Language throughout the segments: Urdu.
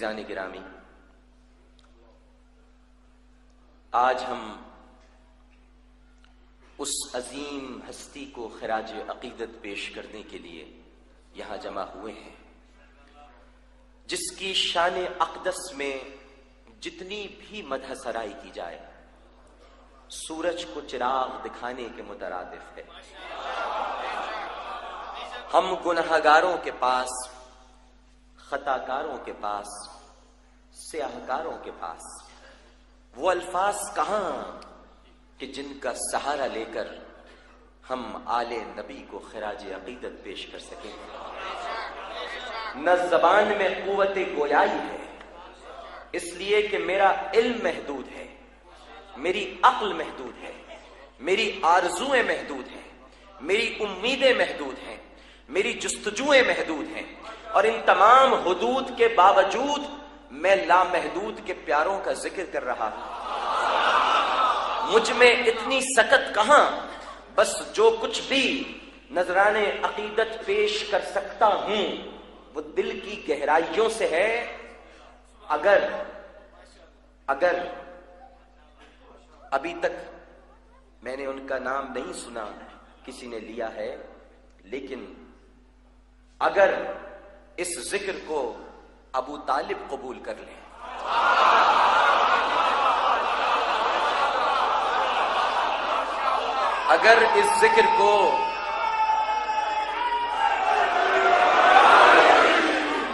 عزیزان گرامی، آج ہم اس عظیم ہستی کو خراج عقیدت پیش کرنے کے لیے یہاں جمع ہوئے ہیں، جس کی شان اقدس میں جتنی بھی مدح سرائی کی جائے سورج کو چراغ دکھانے کے مترادف ہے۔ ہم گنہگاروں کے پاس، خطاکاروں کے پاس، سیاہکاروں کے پاس وہ الفاظ کہاں کہ جن کا سہارا لے کر ہم آل نبی کو خراج عقیدت پیش کر سکیں۔ نہ زبان میں قوت گویائی ہے، اس لیے کہ میرا علم محدود ہے، میری عقل محدود ہے، میری آرزویں محدود ہیں، میری امیدیں محدود ہیں، میری جستجویں محدود ہیں، اور ان تمام حدود کے باوجود میں لامحدود کے پیاروں کا ذکر کر رہا ہوں۔ مجھ میں اتنی سکت کہاں، بس جو کچھ بھی نذران عقیدت پیش کر سکتا ہوں وہ دل کی گہرائیوں سے ہے۔ اگر ابھی تک میں نے ان کا نام نہیں سنا، کسی نے لیا ہے، لیکن اگر اس ذکر کو ابو طالب قبول کر لیں، اگر اس ذکر کو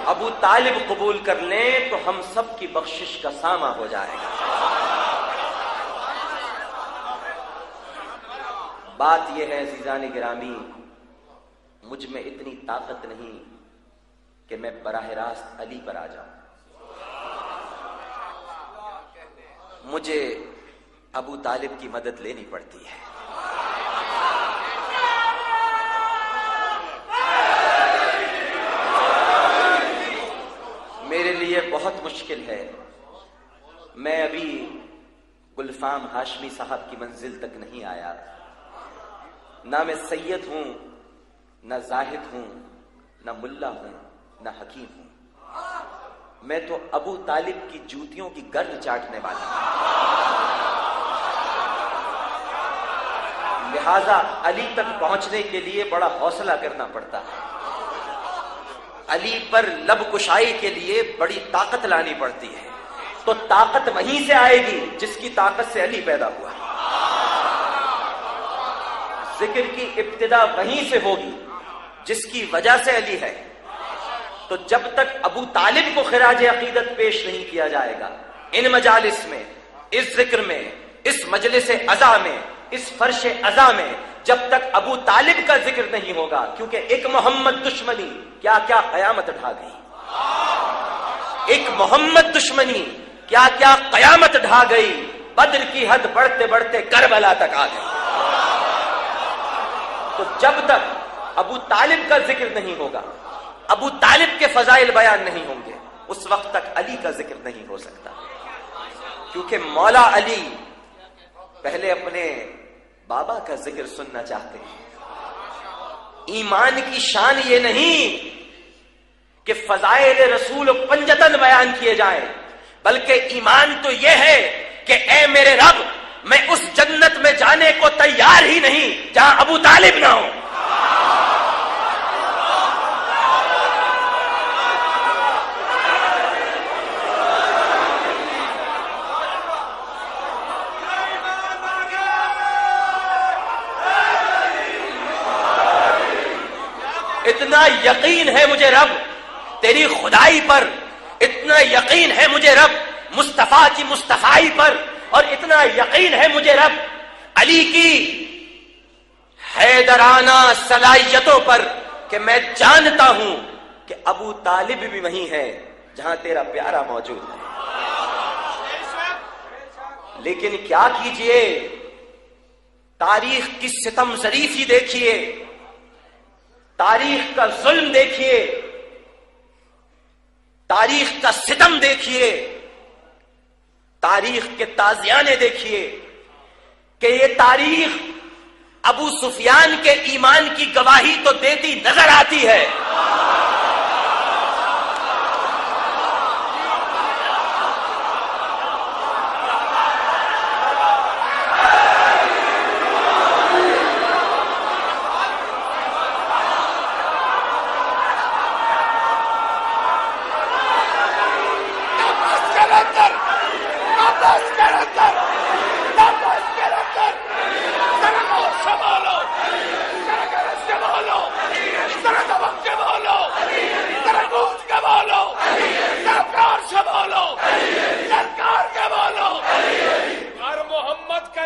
ابو طالب قبول کر لیں تو ہم سب کی بخشش کا سامہ ہو جائے گا۔ بات یہ ہے عزیزان گرامی، مجھ میں اتنی طاقت نہیں کہ میں براہ راست علی پر آ جاؤں، مجھے ابو طالب کی مدد لینی پڑتی ہے۔ میرے لیے بہت مشکل ہے، میں ابھی گلفام ہاشمی صاحب کی منزل تک نہیں آیا، نہ میں سید ہوں، نہ زاہد ہوں، نہ ملا ہوں، نہ حکیم ہوں، میں تو ابو طالب کی جوتیوں کی گرد چاٹنے والا ہوں۔ لہذا علی تک پہنچنے کے لیے بڑا حوصلہ کرنا پڑتا ہے، علی پر لب کشائی کے لیے بڑی طاقت لانی پڑتی ہے، تو طاقت وہیں سے آئے گی جس کی طاقت سے علی پیدا ہوا، ذکر کی ابتدا وہیں سے ہوگی جس کی وجہ سے علی ہے۔ تو جب تک ابو طالب کو خراج عقیدت پیش نہیں کیا جائے گا ان مجالس میں، اس ذکر میں، اس مجلس عزا میں، اس فرش عزا میں، جب تک ابو طالب کا ذکر نہیں ہوگا، کیونکہ ایک محمد دشمنی کیا کیا قیامت ڈھا گئی، ایک محمد دشمنی کیا کیا قیامت ڈھا گئی، بدر کی حد بڑھتے بڑھتے کربلا تک آ گئی۔ تو جب تک ابو طالب کا ذکر نہیں ہوگا، ابو طالب کے فضائل بیان نہیں ہوں گے، اس وقت تک علی کا ذکر نہیں ہو سکتا، کیونکہ مولا علی پہلے اپنے بابا کا ذکر سننا چاہتے ہیں۔ ایمان کی شان یہ نہیں کہ فضائل رسول پنجتن بیان کیے جائیں، بلکہ ایمان تو یہ ہے کہ اے میرے رب، میں اس جنت میں جانے کو تیار ہی نہیں جہاں ابو طالب نہ ہو۔ اتنا یقین ہے مجھے رب تیری خدائی پر، اتنا یقین ہے مجھے رب مصطفیٰ کی مصطفائی پر، اور اتنا یقین ہے مجھے رب علی کی حیدرانہ صلاحیتوں پر کہ میں جانتا ہوں کہ ابو طالب بھی وہیں ہے جہاں تیرا پیارا موجود ہے۔ لیکن کیا کیجئے، تاریخ کی ستم ظریفی دیکھیے، تاریخ کا ظلم دیکھیے، تاریخ کا ستم دیکھیے، تاریخ کے تازیانے دیکھیے کہ یہ تاریخ ابو سفیان کے ایمان کی گواہی تو دیتی نظر آتی ہے،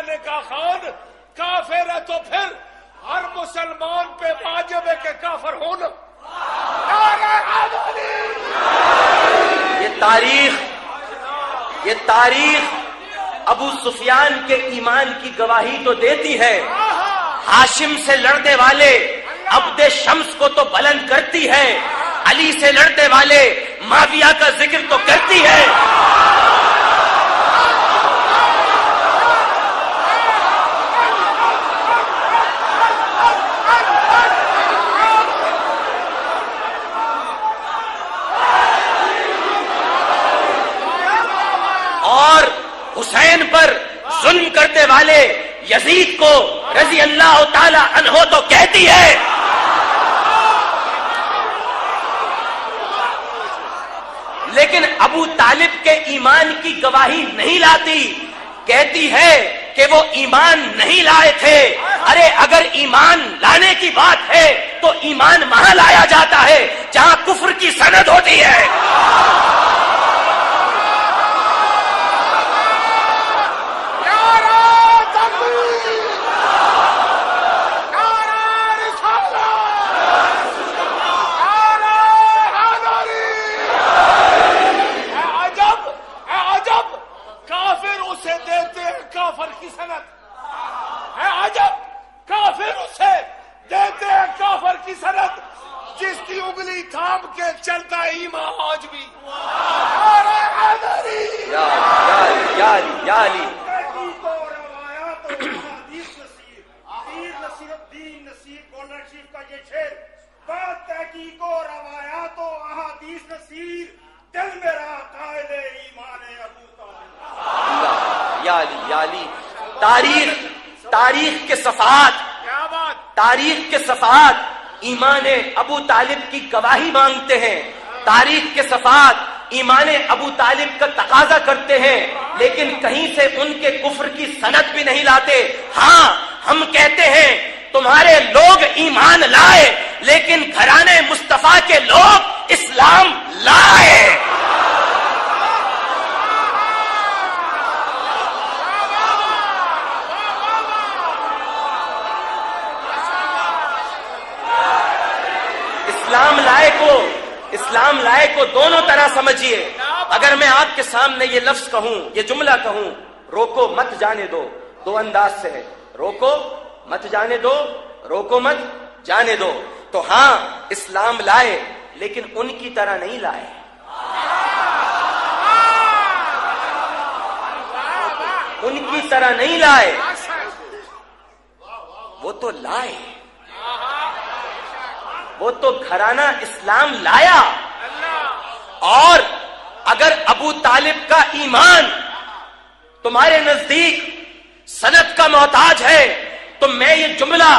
نے کہا خان کافر ہے تو پھر ہر مسلمان پہ واجب ہے کہ کافر ہونا. یہ تاریخ ابو سفیان کے ایمان کی گواہی تو دیتی ہے، ہاشم سے لڑنے والے عبد شمس کو تو بلند کرتی ہے، علی سے لڑنے والے معاویہ کا ذکر تو کرتی ہے. اور حسین پر ظلم کرنے والے یزید کو رضی اللہ تعالی عنہ تو کہتی ہے. لیکن ابو طالب کے ایمان کی گواہی نہیں لاتی، کہتی ہے کہ وہ ایمان نہیں لائے تھے. ارے اگر ایمان لانے کی بات ہے تو ایمان وہاں لایا جاتا ہے جہاں کفر کی سند ہوتی ہے. جس کی انگلی تھام کے چلتا ایمان آج بھی. تحقیق و روایات و احادیث نصیر دل میرا قائل ایمان ابو طالب. یا علی تاریخ کے صفحات، تاریخ کے صفحات ایمان ابو طالب کی گواہی مانگتے ہیں، تاریخ کے صفحات ایمان ابو طالب کا تقاضا کرتے ہیں، لیکن کہیں سے ان کے کفر کی سند بھی نہیں لاتے. ہاں ہم کہتے ہیں تمہارے لوگ ایمان لائے لیکن گھرانے مصطفیٰ کے لوگ اسلام لائے. اسلام لائے کو دونوں طرح سمجھیے. اگر میں آپ کے سامنے یہ لفظ کہوں، یہ جملہ کہوں، روکو مت جانے دو، دو انداز سے ہے، روکو مت جانے دو، روکو مت جانے دو، تو ہاں اسلام لائے لیکن ان کی طرح نہیں لائے. ان کی طرح نہیں لائے، وہ تو لائے، وہ تو گھرانہ اسلام لایا. اور اگر ابو طالب کا ایمان تمہارے نزدیک سند کا محتاج ہے تو میں یہ جملہ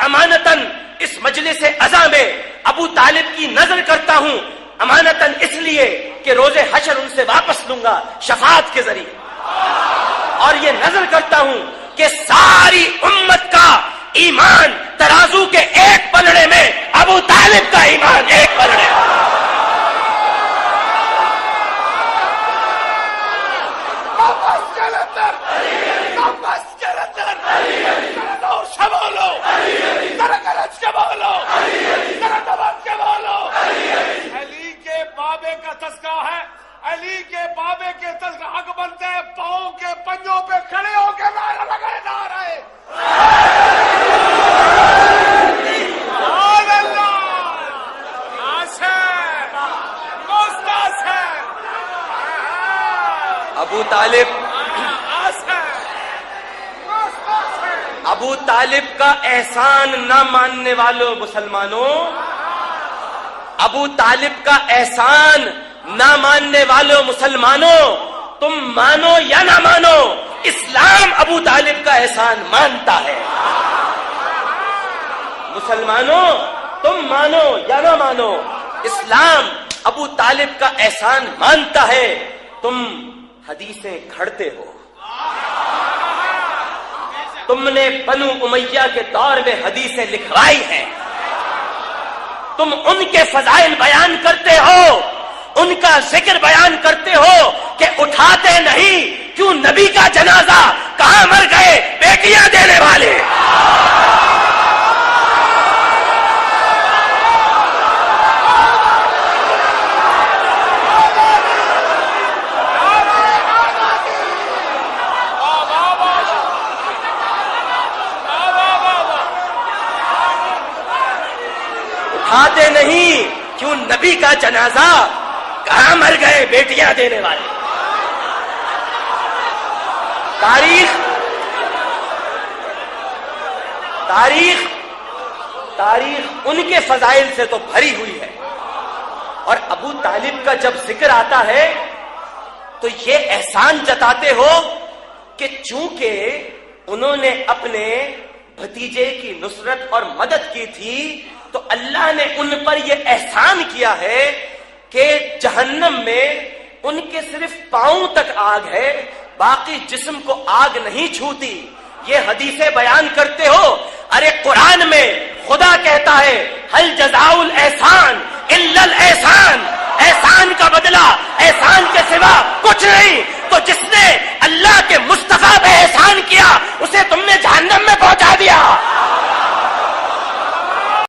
امانتاً اس مجلس عزا میں ابو طالب کی نظر کرتا ہوں، امانتاً اس لیے کہ روز حشر ان سے واپس لوں گا شفاعت کے ذریعے. اور یہ نظر کرتا ہوں کہ ساری امت کا ایمان ترازو کے ایک پلڑے میں، ابو طالب کا ایمان ایک پلڑے. علی کے بابے کا تذکرہ ہے، علی کے بابے کے تذکرہ حق بنتے ہیں پاؤں کے پنجوں پہ کھڑے ہو کے نعرہ لگائے نعرہ ابو طالب کا احسان نہ ماننے والوں مسلمانوں، ابو طالب کا احسان نہ ماننے والوں مسلمانوں، تم مانو یا نہ مانو، اسلام ابو طالب کا احسان مانتا ہے. مسلمانوں تم مانو یا نہ مانو، اسلام ابو طالب کا احسان مانتا ہے. تم حدیثیں گھڑتے ہو، تم نے بنو امیہ کے دور میں حدیثیں لکھوائی ہیں، تم ان کے فضائل بیان کرتے ہو، ان کا ذکر بیان کرتے ہو کہ اٹھاتے نہیں کیوں نبی کا جنازہ، کہاں مر گئے بے اٹھاتے نہیں کیوں نبی کا جنازہ؟ کہاں مر گئے بیٹیاں دینے والے؟ تاریخ ان کے فضائل سے تو بھری ہوئی ہے. اور ابو طالب کا جب ذکر آتا ہے تو یہ احسان جتاتے ہو کہ چونکہ انہوں نے اپنے بھتیجے کی نصرت اور مدد کی تھی تو اللہ نے ان پر یہ احسان کیا ہے کہ جہنم میں ان کے صرف پاؤں تک آگ ہے، باقی جسم کو آگ نہیں چھوتی. یہ حدیثیں بیان کرتے ہو. ارے قرآن میں خدا کہتا ہے ہل جزاء الاحسان الا الاحسان، احسان کا بدلہ احسان کے سوا کچھ نہیں. تو جس نے اللہ کے مصطفیٰ پہ احسان